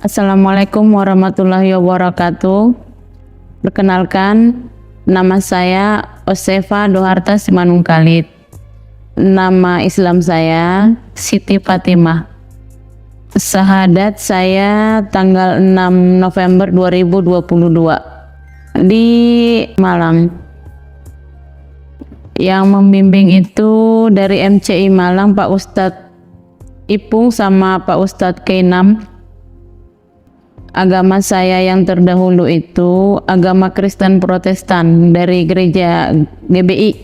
Assalamualaikum warahmatullahi wabarakatuh. Perkenalkan, nama saya Osefa Doharta Simanungkalit. Nama Islam saya Siti Fatimah. Syahadat saya tanggal 6 November 2022 di Malang. Yang membimbing itu dari MCI Malang Pak Ustadz Ipung sama Pak Ustadz Keinam. Agama saya yang terdahulu itu agama Kristen Protestan dari gereja GBI.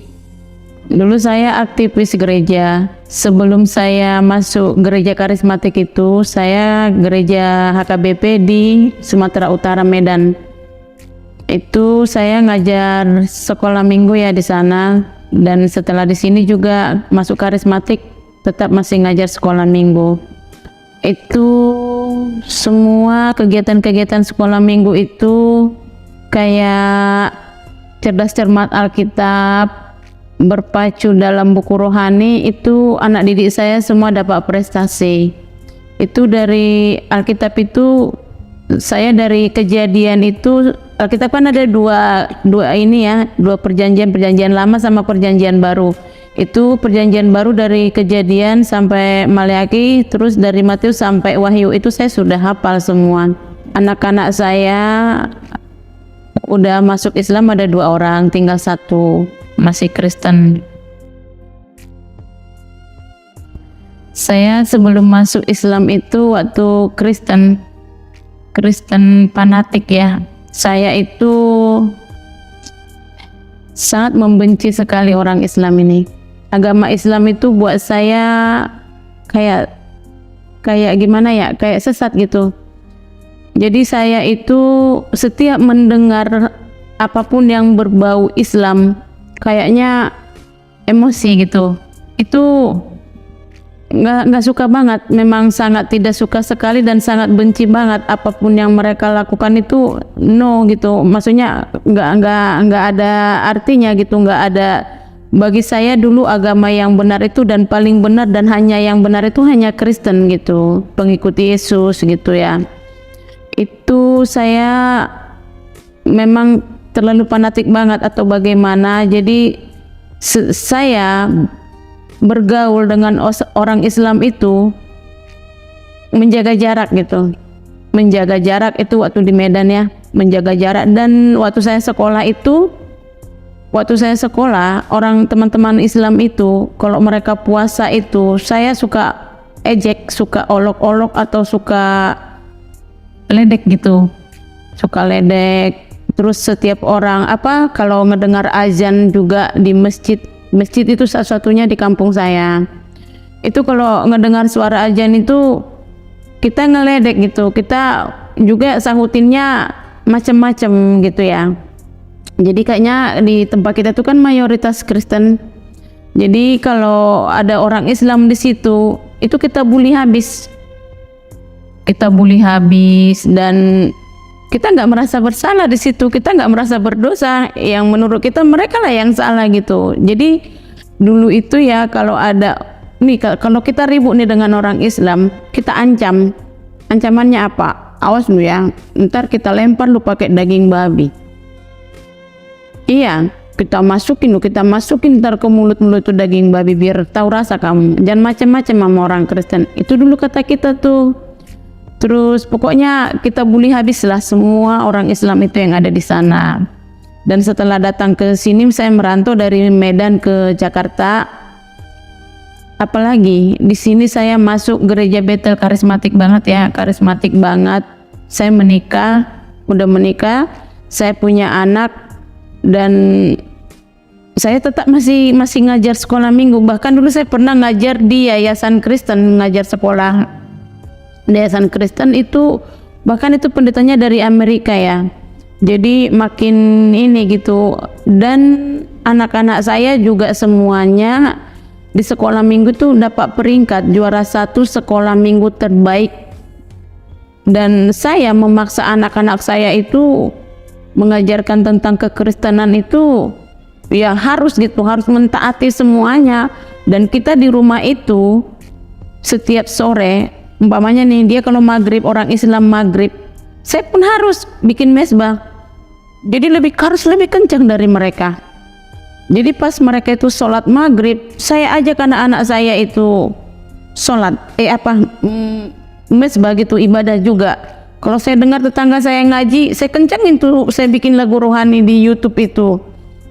Dulu saya aktivis gereja. Sebelum saya masuk gereja karismatik itu, saya gereja HKBP di Sumatera Utara, Medan. Itu saya ngajar sekolah minggu ya di sana, dan setelah di sini juga masuk karismatik, tetap masih ngajar sekolah minggu. Itu semua kegiatan-kegiatan sekolah minggu itu kayak cerdas cermat Alkitab, berpacu dalam buku rohani. Itu anak didik saya semua dapat prestasi. Itu dari Alkitab itu, saya dari Kejadian itu, Alkitab kan ada dua ini ya, dua perjanjian lama sama perjanjian baru. Itu perjanjian baru dari Kejadian sampai Maleakhi, terus dari Matius sampai Wahyu, itu saya sudah hafal semua. Anak-anak saya udah masuk Islam ada 2 orang, tinggal 1 masih Kristen. Saya sebelum masuk Islam itu waktu Kristen fanatik ya, saya itu sangat membenci sekali orang Islam ini. Agama Islam itu buat saya kayak gimana ya, kayak sesat gitu. Jadi saya itu setiap mendengar apapun yang berbau Islam kayaknya emosi gitu. Itu nggak suka banget, memang sangat tidak suka sekali dan sangat benci banget. Apapun yang mereka lakukan itu no gitu, maksudnya nggak ada artinya gitu, nggak ada. Bagi saya dulu agama yang benar itu dan paling benar dan hanya yang benar itu hanya Kristen gitu, pengikut Yesus gitu ya. Itu saya memang terlalu fanatik banget atau bagaimana. Jadi saya bergaul dengan orang Islam itu menjaga jarak gitu. Menjaga jarak itu waktu di Medan ya, menjaga jarak. Dan waktu saya sekolah itu, orang teman-teman Islam itu kalau mereka puasa itu saya suka ejek, suka olok-olok atau suka ledek gitu, suka ledek. Terus setiap orang kalau ngedengar azan juga di masjid itu satu-satunya di kampung saya. Itu kalau ngedengar suara azan itu kita ngeledek gitu, kita juga sahutinnya macem-macem gitu ya. Jadi kayaknya di tempat kita tuh kan mayoritas Kristen. Jadi kalau ada orang Islam di situ, itu kita bully habis. Dan kita nggak merasa bersalah di situ, kita nggak merasa berdosa. Yang menurut kita mereka lah yang salah gitu. Jadi dulu itu ya kalau kita ribut nih dengan orang Islam, kita ancam. Ancamannya apa? Awas lu ya, ntar kita lempar lu pakai daging babi. Iya, kita masukin ntar ke mulut tuh daging babi biar tahu rasa kamu. Jangan macam-macam sama orang Kristen. Itu dulu kata kita tuh. Terus pokoknya kita bully habis lah semua orang Islam itu yang ada di sana. Dan setelah datang ke sini, saya merantau dari Medan ke Jakarta. Apalagi di sini saya masuk gereja Bethel, karismatik banget ya, karismatik banget. Saya udah menikah, saya punya anak. Dan saya tetap masih ngajar sekolah minggu. Bahkan dulu saya pernah ngajar di yayasan Kristen, ngajar sekolah di yayasan Kristen itu, bahkan itu pendetanya dari Amerika ya. Jadi makin ini gitu. Dan anak-anak saya juga semuanya di sekolah minggu tuh dapat peringkat juara 1 sekolah minggu terbaik. Dan saya memaksa anak-anak saya itu mengajarkan tentang kekristenan itu ya harus mentaati semuanya. Dan kita di rumah itu setiap sore umpamanya nih dia kalau maghrib, orang Islam maghrib, saya pun harus bikin mesbah. Jadi harus lebih kencang dari mereka. Jadi pas mereka itu sholat maghrib, saya ajak anak-anak saya itu sholat, mesbah gitu, ibadah juga. Kalau saya dengar tetangga saya ngaji, saya kencangin tuh, saya bikin lagu rohani di YouTube itu.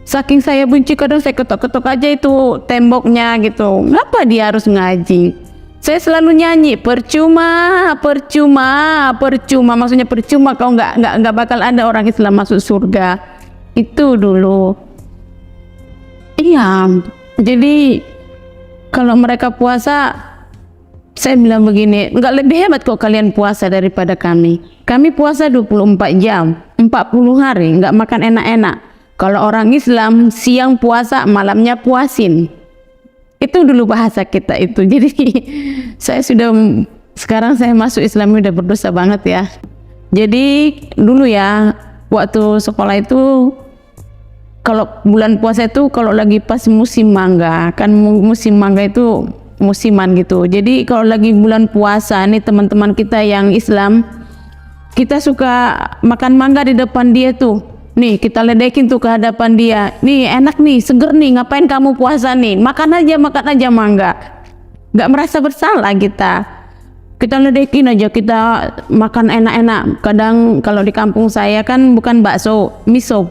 Saking saya benci, kadang saya ketok-ketok aja itu temboknya gitu. Ngapa dia harus ngaji? Saya selalu nyanyi, percuma, maksudnya percuma kau nggak bakal ada orang Islam masuk surga. Itu dulu. Iya, jadi kalau mereka puasa, saya bilang begini, nggak lebih hebat kok kalian puasa daripada kami. Kami puasa 24 jam, 40 hari, nggak makan enak-enak. Kalau orang Islam, siang puasa, malamnya puasin. Itu dulu bahasa kita itu. Jadi sekarang saya masuk Islam udah berdosa banget ya. Jadi dulu ya, waktu sekolah itu, kalau bulan puasa itu kalau lagi pas musim mangga, kan musim mangga itu musiman gitu. Jadi kalau lagi bulan puasa nih teman-teman kita yang Islam, kita suka makan mangga di depan dia tuh. Nih kita ledekin tuh ke hadapan dia. Nih enak nih, seger nih, ngapain kamu puasa nih? Makan aja mangga. Gak merasa bersalah kita. Kita ledekin aja, kita makan enak-enak. Kadang kalau di kampung saya kan bukan bakso, miso.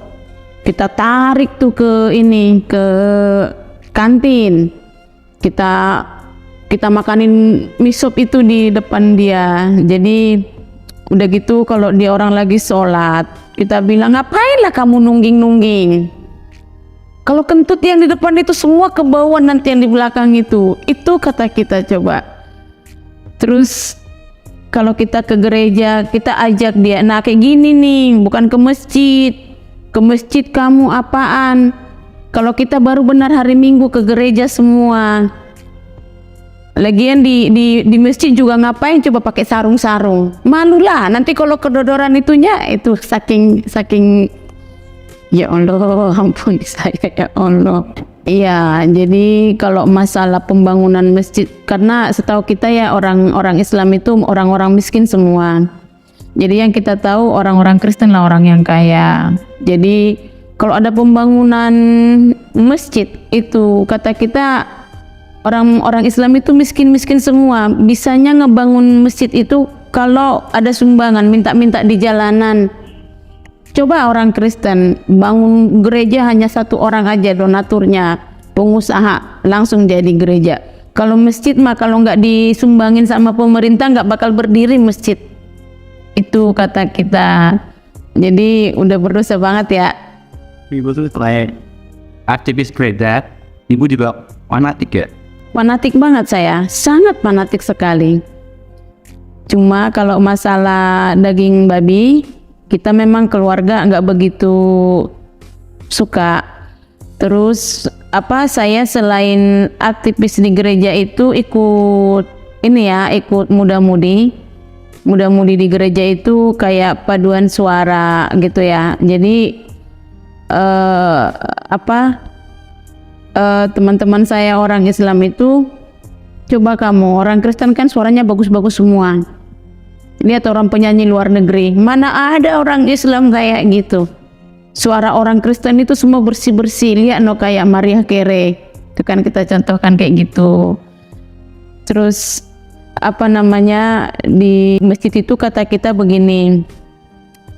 Kita tarik tuh ke kantin. Kita makanin misop itu di depan dia. Jadi udah gitu kalau dia orang lagi sholat, kita bilang, ngapainlah kamu nungging-nungging? Kalau kentut yang di depan itu semua ke bawah, nanti yang di belakang itu kata kita coba. Terus kalau kita ke gereja, kita ajak dia, nah kayak gini nih, bukan ke masjid. Ke masjid kamu apaan? Kalau kita baru benar hari Minggu ke gereja semua. Lagian di masjid juga ngapain coba pakai sarung-sarung? Malulah nanti kalau kedodoran itunya itu saking ya Allah, ampun saya ya Allah. Iya, jadi kalau masalah pembangunan masjid, karena setahu kita ya orang Islam itu orang-orang miskin semua. Jadi yang kita tahu orang-orang Kristen lah orang yang kaya. Jadi kalau ada pembangunan masjid itu kata kita orang Islam itu miskin-miskin semua. Bisanya ngebangun masjid itu kalau ada sumbangan, minta-minta di jalanan. Coba orang Kristen bangun gereja hanya satu orang aja donaturnya, pengusaha langsung jadi gereja. Kalau masjid mah kalau nggak disumbangin sama pemerintah nggak bakal berdiri masjid. Itu kata kita. Jadi udah berdosa banget ya. Ibu tuh selain aktivis gereja, ibu juga fanatik ya? Fanatik banget saya, sangat fanatik sekali. Cuma kalau masalah daging babi, kita memang keluarga nggak begitu suka. Terus saya selain aktivis di gereja itu ikut muda-mudi di gereja itu kayak paduan suara gitu ya. Jadi teman-teman saya orang Islam itu, coba kamu orang Kristen kan suaranya bagus-bagus semua. Lihat orang penyanyi luar negeri, mana ada orang Islam kayak gitu. Suara orang Kristen itu semua bersih-bersih. Lihat kayak Mariah Carey. Itu kan kita contohkan kayak gitu. Terus di masjid itu kata kita begini,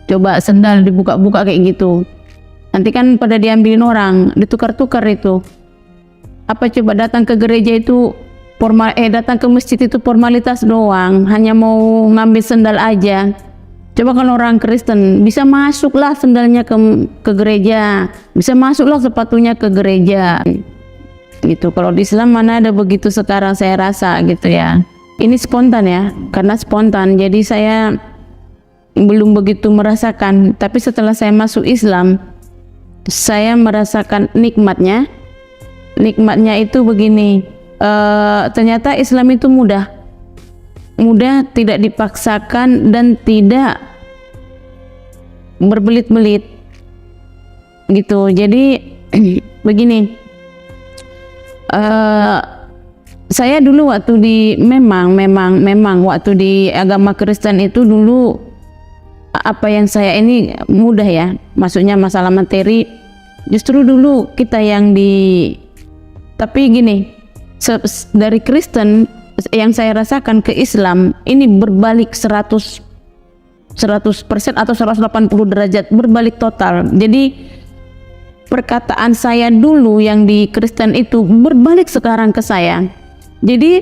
coba sendal dibuka-buka kayak gitu. Nanti kan pada diambilin orang, ditukar-tukar itu. Coba datang ke gereja itu datang ke masjid itu formalitas doang, hanya mau ngambil sendal aja. Coba kalau orang Kristen bisa masuklah sendalnya ke gereja, bisa masuklah sepatunya ke gereja. Gitu. Kalau di Islam mana ada begitu sekarang saya rasa gitu ya. Ini spontan ya, karena spontan. Jadi saya belum begitu merasakan, tapi setelah saya masuk Islam, saya merasakan nikmatnya. Nikmatnya itu begini, ternyata Islam itu mudah, tidak dipaksakan dan tidak berbelit-belit gitu. Jadi begini, saya dulu waktu di memang waktu di agama Kristen itu dulu apa yang saya ini mudah ya, maksudnya masalah materi. Justru dulu kita yang tapi gini, dari Kristen yang saya rasakan ke Islam ini berbalik 100% atau 180 derajat, berbalik total. Jadi perkataan saya dulu yang di Kristen itu berbalik sekarang ke saya. Jadi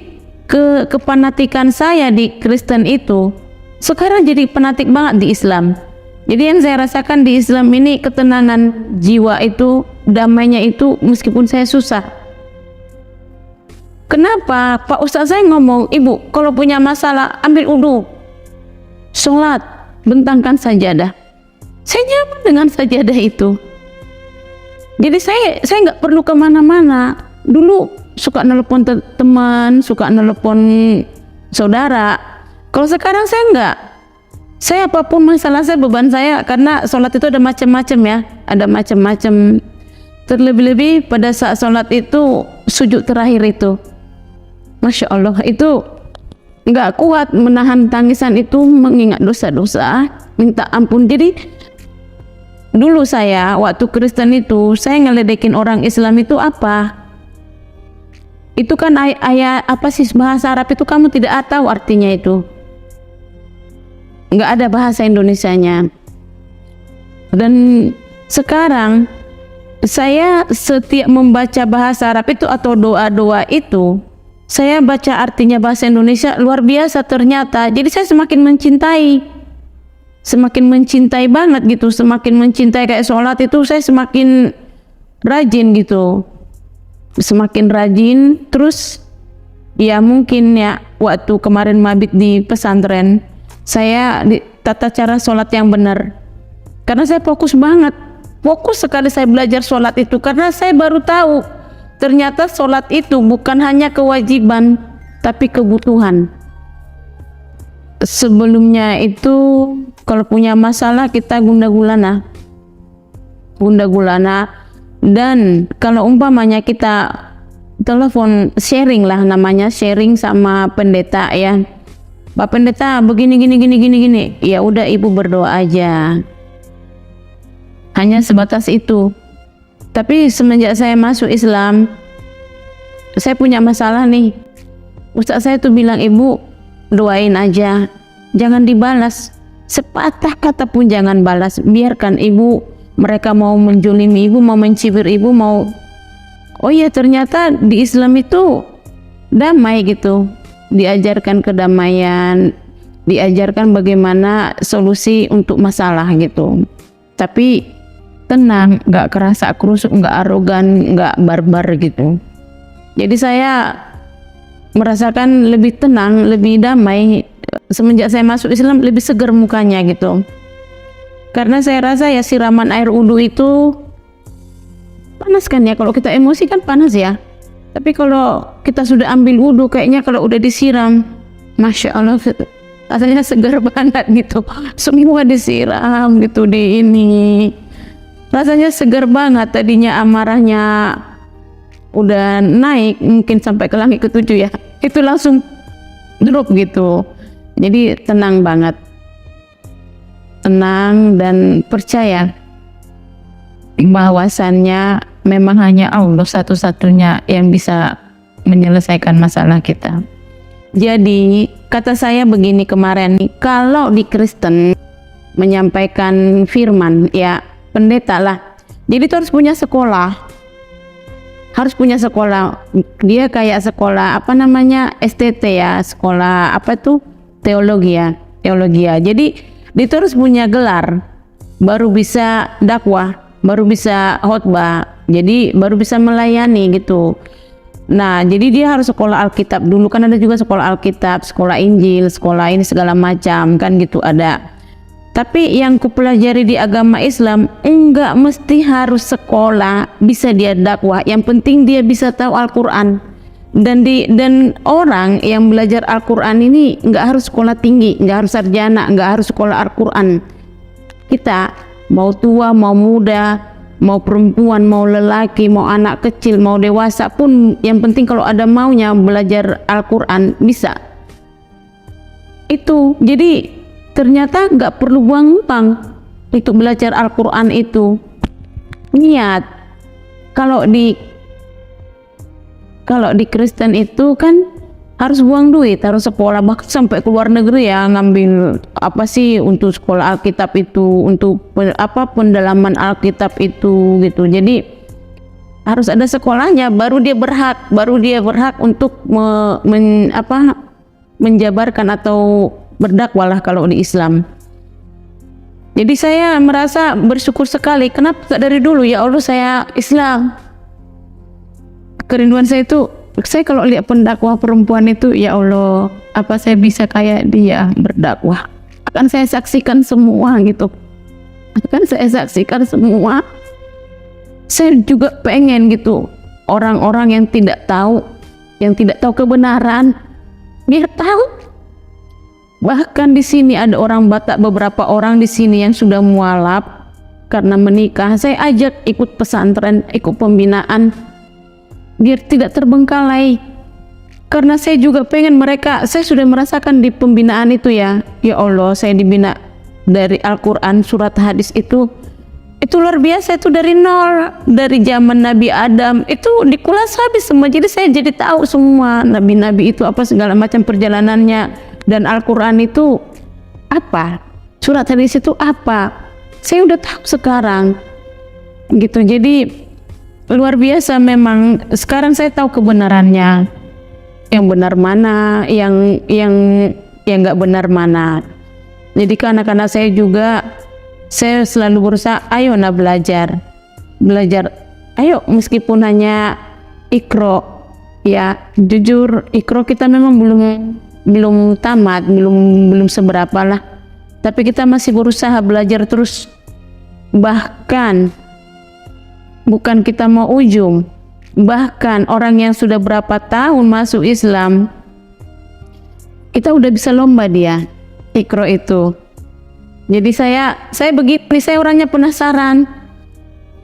kepanatikan saya di Kristen itu sekarang jadi fanatik banget di Islam. Jadi yang saya rasakan di Islam ini ketenangan jiwa itu, damainya itu meskipun saya susah. Kenapa? Pak Ustadz saya ngomong, ibu kalau punya masalah ambil wudhu, sholat, bentangkan sajadah. Saya nyaman dengan sajadah itu. Jadi saya nggak perlu kemana-mana. Dulu suka nelpon teman, suka nelpon saudara. Kalau sekarang saya enggak. Saya apapun masalah saya, beban saya, karena sholat itu ada macam-macam ya, ada macam-macam. Terlebih-lebih pada saat sholat itu sujud terakhir itu, Masya Allah, itu enggak kuat menahan tangisan itu, mengingat dosa-dosa, minta ampun. Jadi dulu saya waktu Kristen itu saya ngeledekin orang Islam itu apa? Itu kan ayat apa sih bahasa Arab itu kamu tidak tahu artinya itu. Nggak ada bahasa Indonesianya. Dan sekarang saya setiap membaca bahasa Arab itu atau doa-doa itu, saya baca artinya bahasa Indonesia, luar biasa ternyata. Jadi saya semakin mencintai banget gitu, semakin mencintai. Kayak sholat itu saya semakin rajin gitu, semakin rajin. Terus ya mungkin ya waktu kemarin mabit di pesantren, saya tata cara sholat yang benar, karena saya fokus sekali saya belajar sholat itu, karena saya baru tahu ternyata sholat itu bukan hanya kewajiban tapi kebutuhan. Sebelumnya itu kalau punya masalah kita gundah gulana, dan kalau umpamanya kita telepon sharing lah, namanya sharing sama pendeta ya, Pak Pendeta begini gini, ya udah ibu berdoa aja, hanya sebatas itu. Tapi semenjak saya masuk Islam, saya punya masalah nih, Ustaz saya tuh bilang, ibu doain aja, jangan dibalas, sepatah kata pun jangan balas, biarkan ibu, mereka mau menjolimi ibu, mau mencibir ibu, mau. Oh ya, ternyata di Islam itu damai gitu, diajarkan kedamaian, diajarkan bagaimana solusi untuk masalah gitu. Tapi tenang, nggak kerasa kerusuk, nggak arogan, nggak barbar gitu. Jadi saya merasakan lebih tenang, lebih damai semenjak saya masuk Islam, lebih segar mukanya gitu. Karena saya rasa ya siraman air wudhu itu panas kan ya, kalau kita emosi kan panas ya. Tapi kalau kita sudah ambil wudhu, kayaknya kalau udah disiram, Masya Allah, rasanya segar banget gitu. Semua disiram gitu di ini, rasanya segar banget. Tadinya amarahnya udah naik mungkin sampai ke langit ke-7 ya, itu langsung drop gitu. Jadi tenang banget, tenang dan percaya bahwasannya memang hanya Allah satu-satunya yang bisa menyelesaikan masalah kita. Jadi kata saya begini kemarin, kalau di Kristen menyampaikan firman ya pendeta lah, jadi itu harus punya sekolah, dia kayak sekolah apa namanya STT ya, sekolah apa tuh teologi ya. Jadi dia harus punya gelar, baru bisa dakwah, baru bisa khotbah, jadi baru bisa melayani gitu. Nah, jadi dia harus sekolah Alkitab dulu, kan ada juga sekolah Alkitab, sekolah Injil, sekolah ini segala macam kan gitu ada. Tapi yang kupelajari di agama Islam, enggak mesti harus sekolah, bisa dia dakwah. Yang penting dia bisa tahu Al-Quran. Dan orang yang belajar Al-Quran ini enggak harus sekolah tinggi, enggak harus sarjana, enggak harus sekolah Al-Quran. Kita mau tua mau muda, mau perempuan, mau lelaki, mau anak kecil, mau dewasa pun, yang penting kalau ada maunya belajar Al-Quran bisa. Itu jadi ternyata nggak perlu buang uang untuk belajar Al-Quran itu. Niat. Kalau di Kristen itu kan harus buang duit, harus sekolah, bahkan sampai ke luar negeri ya, ngambil apa sih untuk sekolah Alkitab itu, untuk pendalaman Alkitab itu gitu. Jadi harus ada sekolahnya, baru dia berhak untuk menjabarkan atau berdakwah kalau di Islam. Jadi saya merasa bersyukur sekali. Kenapa tak dari dulu? Ya Allah, saya Islam. Kerinduan saya itu, saya kalau lihat pendakwah perempuan itu, ya Allah, apa saya bisa kayak dia berdakwah? Akan saya saksikan semua gitu. Akan saya saksikan semua. Saya juga pengen gitu, orang-orang yang tidak tahu kebenaran, biar tahu. Bahkan di sini ada orang Batak, beberapa orang di sini yang sudah mualaf karena menikah. Saya ajak ikut pesantren, ikut pembinaan, biar tidak terbengkalai. Karena saya juga pengen mereka, saya sudah merasakan di pembinaan itu ya. Ya Allah, saya dibina dari Al-Quran, surat hadis itu luar biasa. Itu dari nol, dari zaman Nabi Adam itu dikulas habis semua. Jadi saya jadi tahu semua nabi-nabi itu apa, segala macam perjalanannya. Dan Al-Quran itu apa, surat hadis itu apa, saya udah tahu sekarang gitu. Jadi luar biasa memang. Sekarang saya tahu kebenarannya, yang benar mana, yang nggak benar mana. Jadi karena saya juga, saya selalu berusaha, ayo belajar, ayo meskipun hanya ikro ya, jujur ikro kita memang belum tamat, belum seberapa lah, tapi kita masih berusaha belajar terus. Bahkan bukan kita mau ujung, bahkan orang yang sudah berapa tahun masuk Islam, kita udah bisa lomba dia ikro itu. Jadi saya begini, saya orangnya penasaran.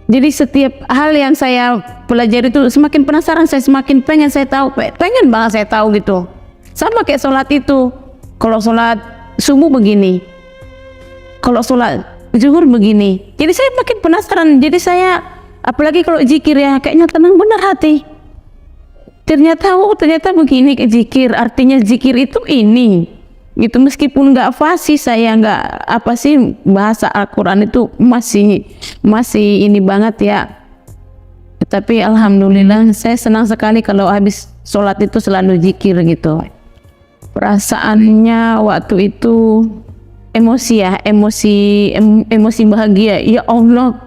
Jadi setiap hal yang saya pelajari itu semakin penasaran, saya semakin pengen saya tahu, pengen banget saya tahu gitu. Sama kayak sholat itu, kalau sholat subuh begini, kalau sholat zuhur begini. Jadi saya makin penasaran. Jadi saya, apalagi kalau zikir ya, kayaknya tenang benar hati. Ternyata begini zikir, artinya zikir itu ini gitu. Meskipun nggak fasih, saya nggak bahasa Al-Quran itu masih ini banget ya. Tapi alhamdulillah saya senang sekali kalau habis sholat itu selalu zikir gitu. Perasaannya waktu itu emosi bahagia. Ya Allah,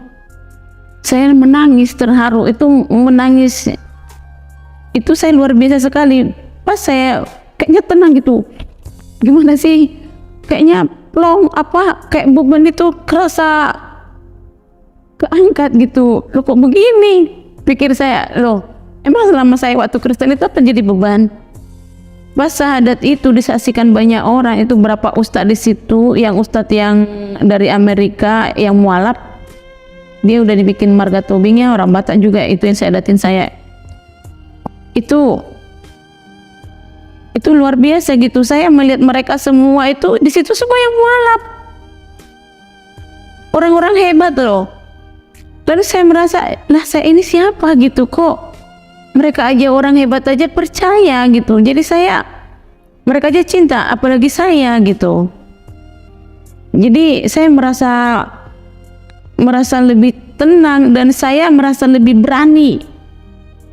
saya menangis terharu. Itu menangis itu saya luar biasa sekali. Pas saya kayaknya tenang gitu. Gimana sih? Kayaknya plong kayak beban itu kerasa keangkat gitu. Loh kok begini? Pikir saya, loh emang selama saya waktu Kristen itu apa jadi beban? Pas syahadat itu disaksikan banyak orang, itu berapa ustadz di situ, yang ustadz yang dari Amerika yang mualaf, dia udah dibikin marga tobingnya, orang Batak juga, itu yang syahadatin saya. Itu luar biasa gitu. Saya melihat mereka semua itu di situ semua yang mualaf, orang-orang hebat loh. Lalu saya merasa, lah saya ini siapa gitu, kok mereka aja orang hebat aja percaya gitu. Jadi mereka aja cinta, apalagi saya gitu. Jadi saya merasa lebih tenang, dan saya merasa lebih berani.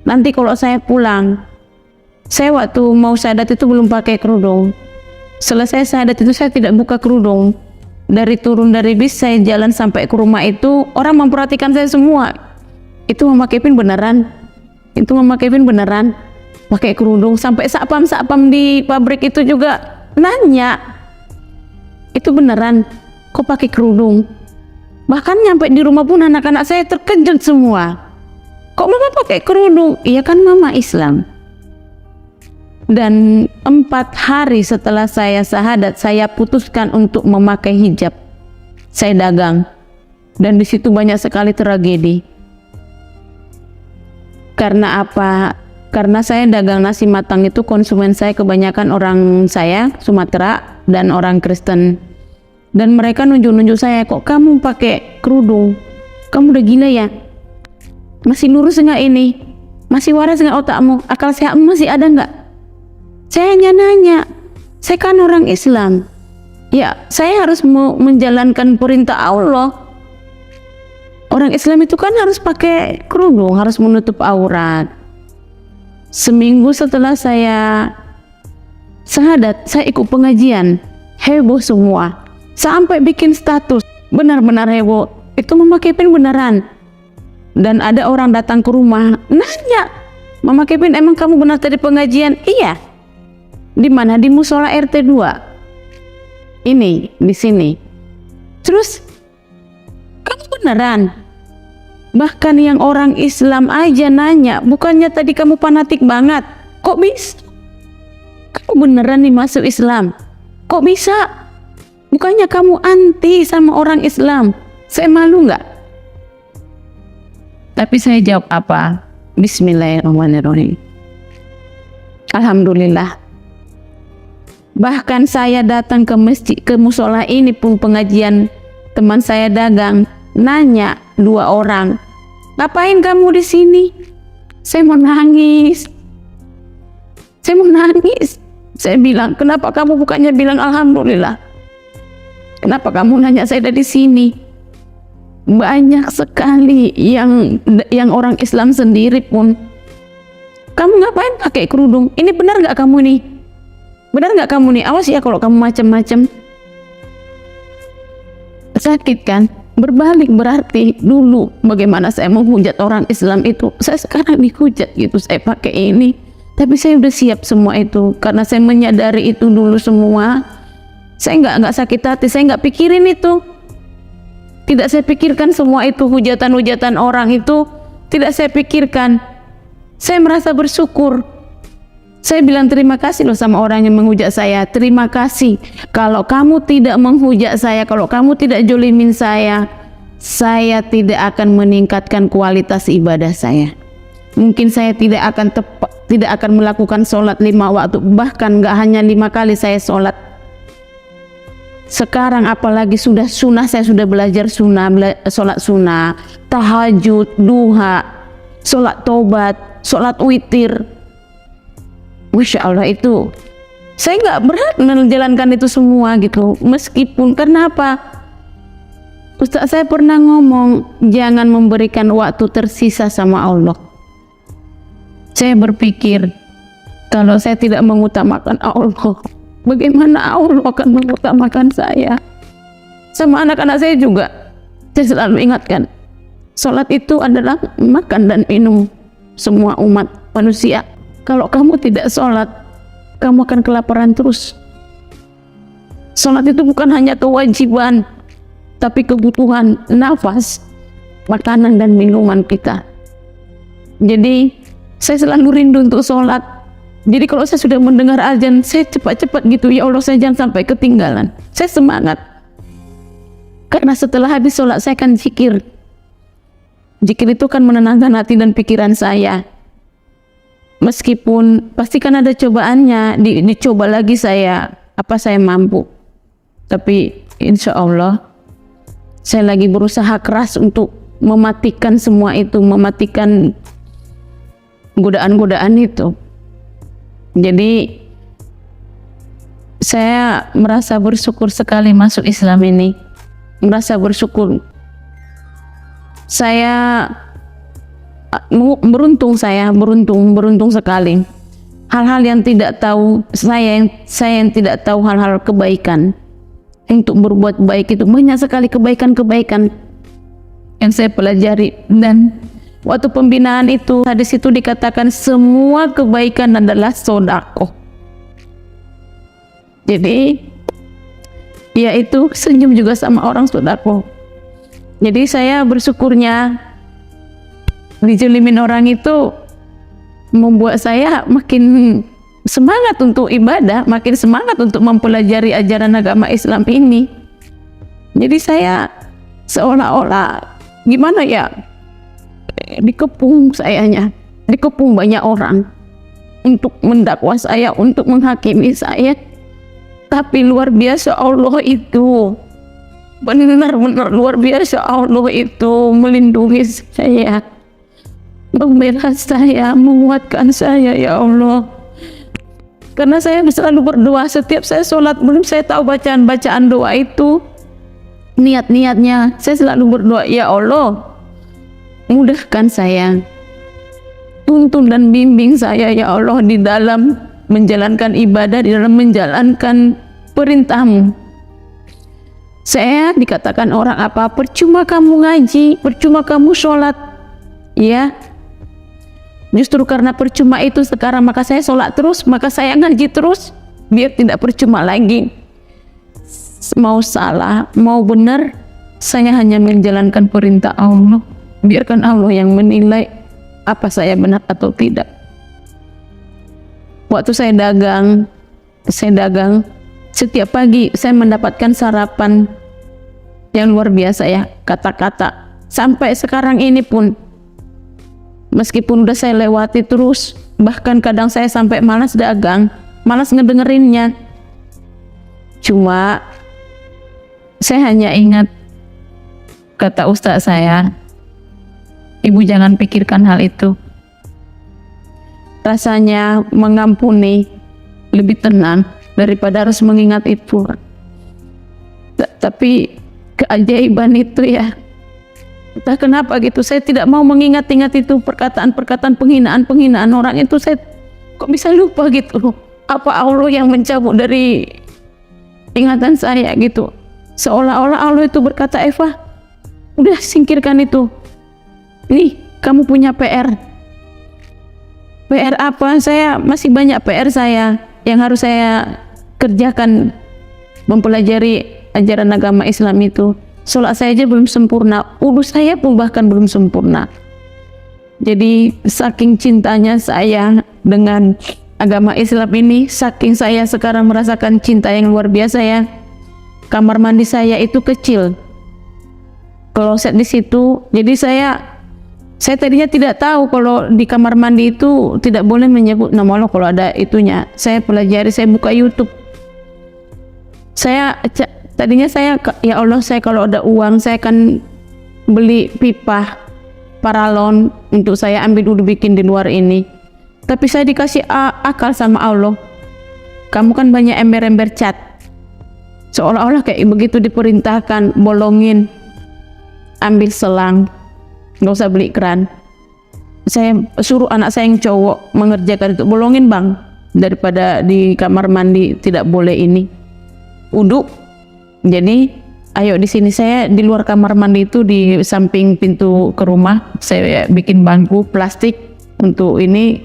Nanti kalau saya pulang, saya waktu mau syahadat itu belum pakai kerudung. Selesai syahadat itu saya tidak buka kerudung. Dari turun dari bis, saya jalan sampai ke rumah itu, orang memperhatikan saya semua. Itu Mama Kevin beneran? Itu Mama Kevin beneran pakai kerudung? Sampai satpam di pabrik itu juga nanya, itu beneran kok pakai kerudung? Bahkan nyampe di rumah pun anak-anak saya terkejut semua, kok Mama pakai kerudung? Iya kan Mama Islam. Dan 4 hari setelah saya syahadat, saya putuskan untuk memakai hijab. Saya dagang dan di situ banyak sekali tragedi. Karena apa? Karena saya dagang nasi matang itu konsumen saya kebanyakan orang saya Sumatera dan orang Kristen. Dan mereka nunjuk-nunjuk saya, kok kamu pakai kerudung? Kamu udah gila ya? Masih lurus nggak ini? Masih waras nggak otakmu? Akal sehatmu masih ada nggak? Saya hanya nanya, saya kan orang Islam. Ya, saya harus menjalankan perintah Allah. Orang Islam itu kan harus pakai kerudung, harus menutup aurat. Seminggu setelah saya syahadat, saya ikut pengajian. Heboh semua. Sampai bikin status. Benar-benar heboh. Itu memakai pin beneran. Dan ada orang datang ke rumah, nanya, Mama Kevin, emang kamu benar tadi pengajian? Iya. Di mana? Di musola RT 2. Ini, di sini. Terus, kamu beneran? Bahkan yang orang Islam aja nanya, bukannya tadi kamu fanatik banget? Kok bisa? Kamu beneran nih masuk Islam? Kok bisa? Bukannya kamu anti sama orang Islam? Saya malu nggak? Tapi saya jawab apa? Bismillahirrahmanirrahim. Alhamdulillah. Bahkan saya datang ke masjid, ke musola ini pun pengajian, teman saya dagang, nanya 2 orang, ngapain kamu di sini? Saya mau nangis. Saya mau nangis. Saya bilang, kenapa kamu bukannya bilang alhamdulillah? Kenapa kamu nanya saya ada di sini? Banyak sekali yang orang Islam sendiri pun, kamu ngapain pakai kerudung? Ini benar nggak kamu nih? Benar nggak kamu nih? Awas ya kalau kamu macam-macam. Sakit kan? Berbalik berarti dulu bagaimana saya menghujat orang Islam itu, saya sekarang dihujat gitu. Saya pakai ini, tapi saya udah siap semua itu karena saya menyadari itu dulu semua. Saya nggak sakit hati, saya nggak pikirin itu. Tidak saya pikirkan semua itu, hujatan-hujatan orang itu tidak saya pikirkan. Saya merasa bersyukur. Saya bilang terima kasih loh sama orang yang menghujat saya. Terima kasih. Kalau kamu tidak menghujat saya, kalau kamu tidak jolimin saya tidak akan meningkatkan kualitas ibadah saya. Mungkin saya tidak akan melakukan sholat 5 waktu, bahkan nggak hanya 5 kali saya sholat. Sekarang apalagi sudah sunnah, saya sudah belajar sunnah, sholat sunnah, tahajud, duha, sholat tobat, sholat witir. Masya Allah, itu saya nggak berat menjalankan itu semua gitu. Meskipun kenapa? Ustaz saya pernah ngomong, jangan memberikan waktu tersisa sama Allah. Saya berpikir, kalau saya tidak mengutamakan Allah, bagaimana Allah akan mengutamakan saya? Sama anak-anak saya juga, saya selalu ingatkan, sholat itu adalah makan dan minum semua umat manusia. Kalau kamu tidak sholat, kamu akan kelaparan terus. Sholat itu bukan hanya kewajiban, tapi kebutuhan nafas, makanan dan minuman kita. Jadi saya selalu rindu untuk sholat. Jadi kalau saya sudah mendengar azan, saya cepat-cepat gitu, ya Allah saya jangan sampai ketinggalan. Saya semangat. Karena setelah habis sholat saya akan zikir. Zikir itu kan menenangkan hati dan pikiran saya. Meskipun pasti kan ada cobaannya, dicoba lagi saya, apa saya mampu. Tapi insya Allah saya lagi berusaha keras untuk mematikan semua itu, mematikan godaan-godaan itu. Jadi saya merasa bersyukur sekali masuk Islam ini, merasa bersyukur. Saya beruntung sekali. Hal-hal yang tidak tahu saya yang tidak tahu hal-hal kebaikan, untuk berbuat baik itu banyak sekali kebaikan-kebaikan yang saya pelajari. Dan waktu pembinaan itu, hadis itu dikatakan semua kebaikan adalah sedekah. Jadi yaitu senyum juga sama orang sedekah. Jadi saya bersyukurnya dijolimin orang itu membuat saya makin semangat untuk ibadah, makin semangat untuk mempelajari ajaran agama Islam ini. Jadi saya seolah-olah gimana ya, dikepung sayanya, dikepung banyak orang untuk mendakwa saya, untuk menghakimi saya. Tapi luar biasa Allah itu, benar-benar luar biasa Allah itu melindungi saya, membela saya, menguatkan saya ya Allah. Karena saya selalu berdoa setiap saya sholat, belum saya tahu bacaan-bacaan doa itu, niat-niatnya saya selalu berdoa, ya Allah mudahkan saya, tuntun dan bimbing saya ya Allah di dalam menjalankan ibadah, di dalam menjalankan perintah-Mu. Saya dikatakan orang apa, percuma kamu ngaji, percuma kamu sholat, ya justru karena percuma itu sekarang maka saya sholat terus, maka saya ngaji terus, biar tidak percuma lagi. Mau salah, mau benar, saya hanya menjalankan perintah Allah. Biarkan Allah yang menilai apa saya benar atau tidak. Waktu saya dagang, setiap pagi saya mendapatkan sarapan yang luar biasa ya, kata-kata. Sampai sekarang ini pun, meskipun udah saya lewati terus, bahkan kadang saya sampai malas dagang, malas ngedengerinnya. Cuma saya hanya ingat kata ustaz saya, ibu jangan pikirkan hal itu. Rasanya mengampuni lebih tenang daripada harus mengingat itu. Tapi keajaiban itu ya, entah kenapa gitu, saya tidak mau mengingat-ingat itu, perkataan-perkataan penghinaan orang itu. Saya kok bisa lupa gitu, apa Allah yang mencabut dari ingatan saya gitu. Seolah-olah Allah itu berkata, Eva udah singkirkan itu, nih kamu punya PR apa, saya masih banyak PR saya yang harus saya kerjakan, mempelajari ajaran agama Islam itu. Sholat saya aja belum sempurna, wudu saya pun bahkan belum sempurna. Jadi saking cintanya saya dengan agama Islam ini, saking saya sekarang merasakan cinta yang luar biasa ya. Kamar mandi saya itu kecil, kloset di situ. Jadi saya tadinya tidak tahu kalau di kamar mandi itu tidak boleh menyebut nama Allah kalau ada itunya. Saya pelajari, saya buka YouTube. Tadinya saya, ya Allah, saya kalau ada uang saya akan beli pipa paralon untuk saya ambil dulu bikin di luar ini. Tapi saya dikasih akal sama Allah, kamu kan banyak ember-ember cat. Seolah-olah kayak begitu diperintahkan, bolongin, ambil selang, nggak usah beli keran. Saya suruh anak saya yang cowok mengerjakan itu, bolongin bang, daripada di kamar mandi tidak boleh ini uduk. Jadi ayo di sini, saya di luar kamar mandi itu di samping pintu ke rumah saya bikin bangku plastik untuk ini.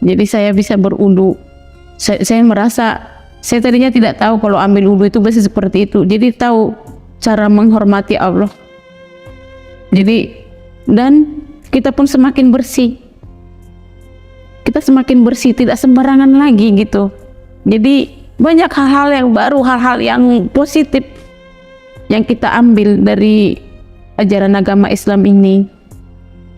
Jadi saya bisa berudu. Saya merasa, saya tadinya tidak tahu kalau ambil wudu itu bisa seperti itu. Jadi tahu cara menghormati Allah. Jadi dan kita pun semakin bersih. Kita semakin bersih, tidak sembarangan lagi gitu. Jadi banyak hal-hal yang baru, hal-hal yang positif yang kita ambil dari ajaran agama Islam ini.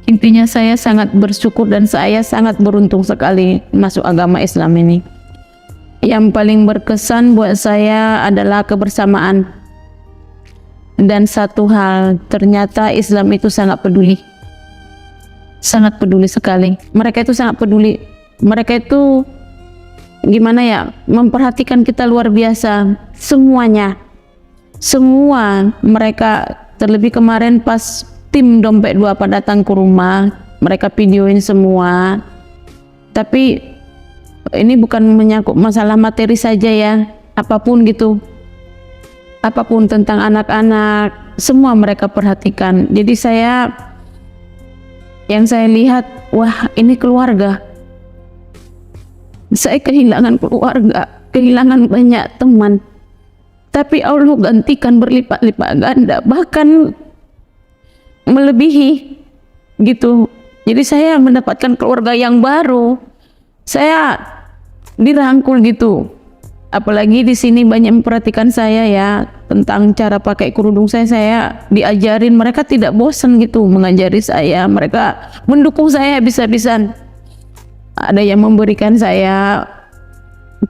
Intinya saya sangat bersyukur dan saya sangat beruntung sekali masuk agama Islam ini. Yang paling berkesan buat saya adalah kebersamaan. Dan satu hal, ternyata Islam itu sangat peduli. Sangat peduli sekali. Mereka itu sangat peduli. Mereka itu gimana ya, memperhatikan kita luar biasa. Semuanya, semua mereka. Terlebih kemarin pas tim Dompet 2 pada datang ke rumah, mereka videoin semua. Tapi ini bukan menyangkut masalah materi saja ya, apapun gitu, apapun tentang anak-anak, semua mereka perhatikan. Jadi yang saya lihat, wah ini keluarga. Saya kehilangan keluarga, kehilangan banyak teman, tapi Allah gantikan berlipat-lipat ganda, bahkan melebihi gitu. Jadi saya mendapatkan keluarga yang baru, saya dirangkul gitu, apalagi di sini banyak memperhatikan saya ya tentang cara pakai kerudung saya diajarin, mereka tidak bosan gitu mengajari saya, mereka mendukung saya habis-habisan. Ada yang memberikan saya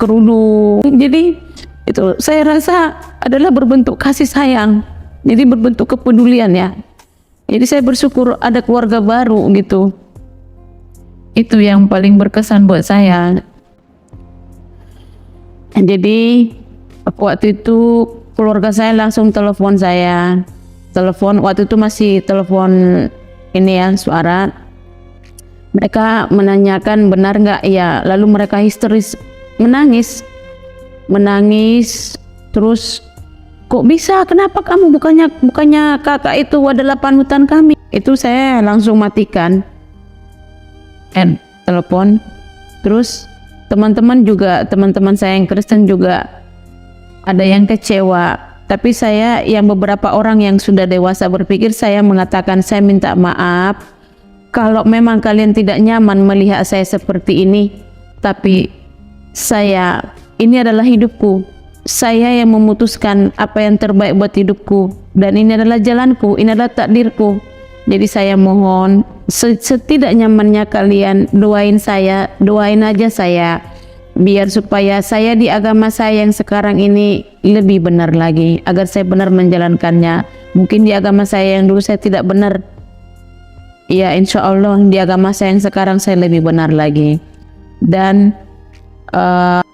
kerudung, jadi itu saya rasa adalah berbentuk kasih sayang, jadi berbentuk kepedulian ya. Jadi saya bersyukur ada keluarga baru gitu. Itu yang paling berkesan buat saya. Jadi waktu itu keluarga saya langsung telepon saya. Telepon waktu itu masih telepon ini ya, suara. Mereka menanyakan benar nggak ya, lalu mereka histeris menangis. Terus kok bisa, kenapa kamu, bukannya kakak itu adalah panutan kami. Itu saya langsung matikan telepon. Terus teman-teman saya yang Kristen juga ada yang kecewa, tapi saya yang beberapa orang yang sudah dewasa berpikir, saya mengatakan saya minta maaf kalau memang kalian tidak nyaman melihat saya seperti ini, tapi ini adalah hidupku, saya yang memutuskan apa yang terbaik buat hidupku, dan ini adalah jalanku, ini adalah takdirku. Jadi saya mohon setidak nyamannya kalian doain aja saya, biar supaya saya di agama saya yang sekarang ini lebih benar lagi, agar saya benar menjalankannya. Mungkin di agama saya yang dulu saya tidak benar, ya insya Allah di agama saya yang sekarang saya lebih benar lagi. Dan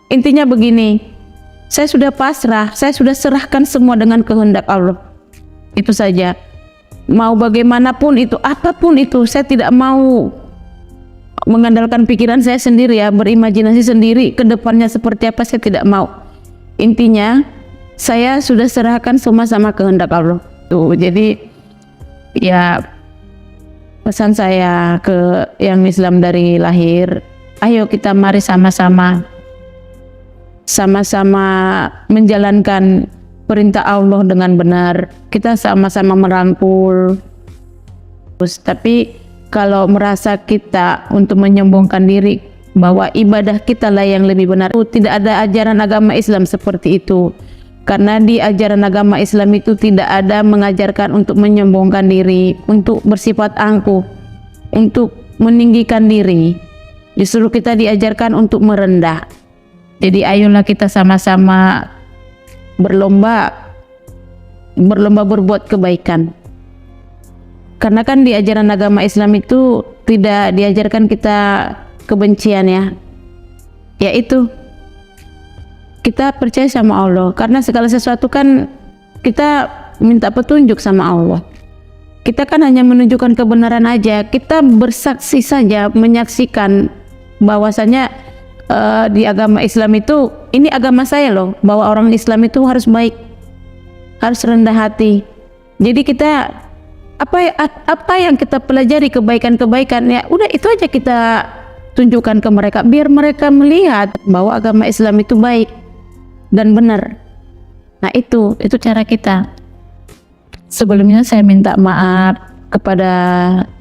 intinya begini, saya sudah pasrah, saya sudah serahkan semua dengan kehendak Allah. Itu saja. Mau bagaimanapun itu, apapun itu, saya tidak mau mengandalkan pikiran saya sendiri ya, berimajinasi sendiri ke depannya seperti apa, saya tidak mau. Intinya saya sudah serahkan semua sama kehendak Allah. Tuh, jadi ya pesan saya ke yang Islam dari lahir, ayo kita mari sama-sama menjalankan perintah Allah dengan benar. Kita sama-sama merangkul. Tapi kalau merasa kita untuk menyombongkan diri bahwa ibadah kita lah yang lebih benar, tidak ada ajaran agama Islam seperti itu. Karena di ajaran agama Islam itu tidak ada mengajarkan untuk menyombongkan diri, untuk bersifat angkuh, untuk meninggikan diri. Justru kita diajarkan untuk merendah. Jadi ayolah kita sama-sama berlomba berbuat kebaikan. Karena kan di ajaran agama Islam itu tidak diajarkan kita kebencian ya. Yaitu kita percaya sama Allah, karena segala sesuatu kan kita minta petunjuk sama Allah. Kita kan hanya menunjukkan kebenaran aja, kita bersaksi saja, menyaksikan bahwasanya di agama Islam itu, ini agama saya loh, bahwa orang Islam itu harus baik, harus rendah hati. Jadi kita apa yang kita pelajari, kebaikan-kebaikan ya udah itu aja kita tunjukkan ke mereka, biar mereka melihat bahwa agama Islam itu baik dan benar. Nah itu cara kita. Sebelumnya saya minta maaf kepada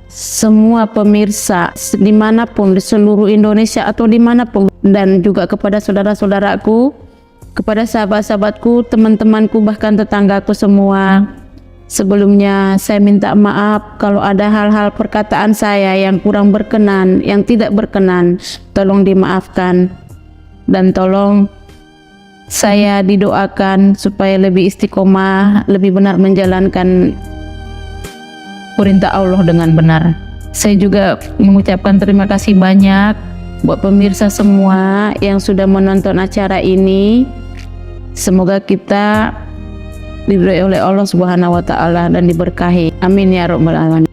semua pemirsa dimanapun, di seluruh Indonesia atau dimanapun, dan juga kepada saudara-saudaraku, kepada sahabat-sahabatku, teman-temanku, bahkan tetanggaku semua. Sebelumnya saya minta maaf kalau ada hal-hal perkataan saya yang kurang berkenan, yang tidak berkenan, tolong dimaafkan. Dan tolong saya didoakan supaya lebih istiqomah, lebih benar menjalankan perintah Allah dengan benar. Saya juga mengucapkan terima kasih banyak buat pemirsa semua yang sudah menonton acara ini. Semoga kita diberkahi oleh Allah Subhanahu wa taala dan diberkahi. Amin ya rabbal alamin.